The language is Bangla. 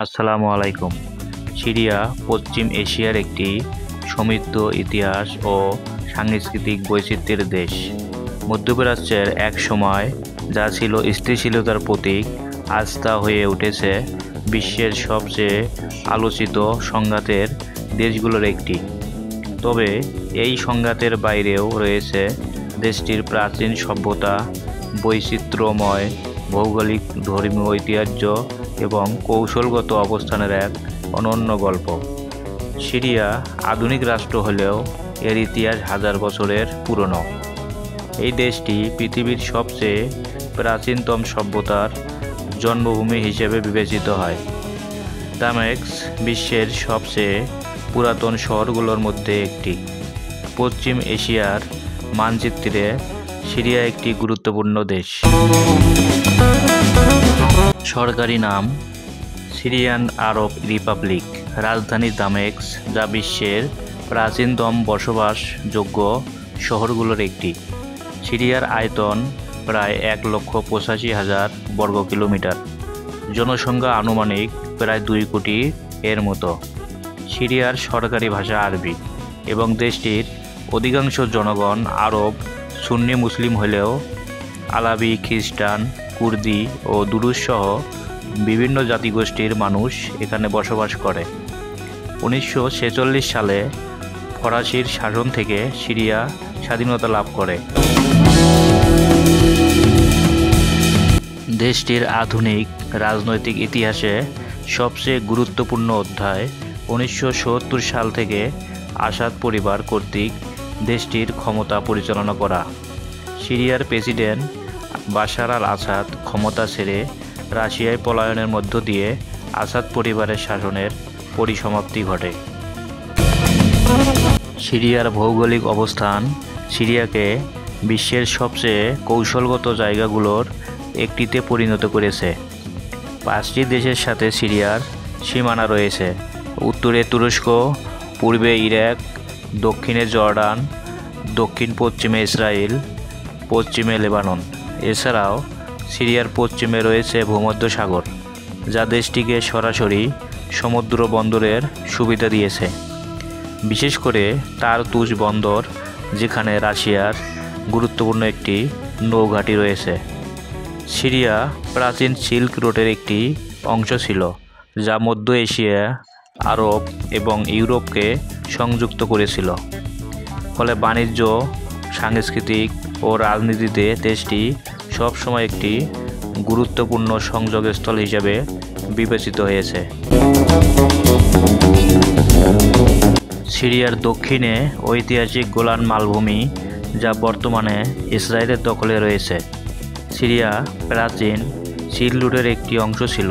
আসসালামু আলাইকুম। সিরিয়া পশ্চিম এশিয়ার একটি সমৃদ্ধ ইতিহাস ও সাংস্কৃতিক বৈচিত্র্যের দেশ। মধ্যপ্রাচ্যের এক সময় যা ছিল স্থিতিশীলতার প্রতীক, আজ তা হয়ে উঠেছে বিশ্বের সবচেয়ে আলোচিত সংঘাতের দেশগুলোর একটি। তবে এই সংঘাতের বাইরেও রয়েছে দেশটির প্রাচীন সভ্যতা, বৈচিত্র্যময় ভৌগোলিক, ধর্মীয় ঐতিহ্য এবং কৌশলগত অবস্থানের এক অনন্য গল্প। সিরিয়া আধুনিক রাষ্ট্র হলেও এর ইতিহাস হাজার বছরের পুরনো। এই দেশটি পৃথিবীর সবচেয়ে প্রাচীনতম সভ্যতার জন্মভূমি হিসেবে বিবেচিত হয়। দামেস্ক বিশ্বের সবচেয়ে পুরাতন শহরগুলোর মধ্যে একটি। পশ্চিম এশিয়ার মানচিত্রে সিরিয়া একটি গুরুত্বপূর্ণ দেশ। সরকারি নাম সিরিয়ান আরব রিপাবলিক। রাজধানী দামেস্ক, যা বিশ্বের প্রাচীনতম বসবাসযোগ্য শহরগুলোর একটি। সিরিয়ার আয়তন প্রায় 1,85,000 বর্গ কিলোমিটার। জনসংখ্যা আনুমানিক প্রায় 2 কোটি এর মতো। সিরিয়ার সরকারি ভাষা আরবি এবং দেশটির অধিকাংশ জনগণ আরব সুন্নি মুসলিম হলেও আলাবি, খ্রিস্টান, কুর্দি ও দুরুজ সহ বিভিন্ন জাতিগোষ্ঠীর মানুষ এখানে বসবাস করে। 1946 সালে ফরাসির শাসন থেকে সিরিয়া স্বাধীনতা লাভ করে। দেশটির আধুনিক রাজনৈতিক ইতিহাসে সবচেয়ে গুরুত্বপূর্ণ অধ্যায় 1970 সাল থেকে আসাদ পরিবার কর্তৃক দেশটির ক্ষমতা পরিচালনা করা। সিরিয়ার প্রেসিডেন্ট বাশার আল আসাদ ক্ষমতা ছেড়ে রাশিয়ায় পলায়নের মধ্য দিয়ে আসাদ পরিবারের শাসনের পরিসমাপ্তি ঘটে। সিরিয়ার ভৌগোলিক অবস্থান সিরিয়াকে বিশ্বের সবচেয়ে কৌশলগত জায়গাগুলোর একটিতে পরিণত করেছে। 5টি দেশের সাথে সিরিয়ার সীমানা রয়েছে: উত্তরে তুরস্ক, পূর্বে ইরাক, দক্ষিণে জর্ডান, দক্ষিণ পশ্চিমে ইসরায়েল, পশ্চিমে লেবানন। এছাড়াও সিরিয়ার পশ্চিমে রয়েছে ভূমধ্যসাগর, যা দেশটিকে সরাসরি সমুদ্র বন্দরের সুবিধা দিয়েছে, বিশেষ করে তারতুজ বন্দর, যেখানে রাশিয়ার গুরুত্বপূর্ণ একটি নৌঘাঁটি রয়েছে। সিরিয়া প্রাচীন সিল্ক রোডের একটি অংশ ছিল, যা মধ্য এশিয়া, আরব এবং ইউরোপকে সংযুক্ত করেছিল। ফলে বাণিজ্য, সাংস্কৃতিক ও রাজনীতিতে দেশটি সবসময় একটি গুরুত্বপূর্ণ সংযোগস্থল হিসেবে বিবেচিত হয়েছে। সিরিয়ার দক্ষিণে ঐতিহাসিক গোলান মালভূমি, যা বর্তমানে ইসরায়েলের দখলে রয়েছে। সিরিয়া প্রাচীন সিল্ক রোডের একটি অংশ ছিল,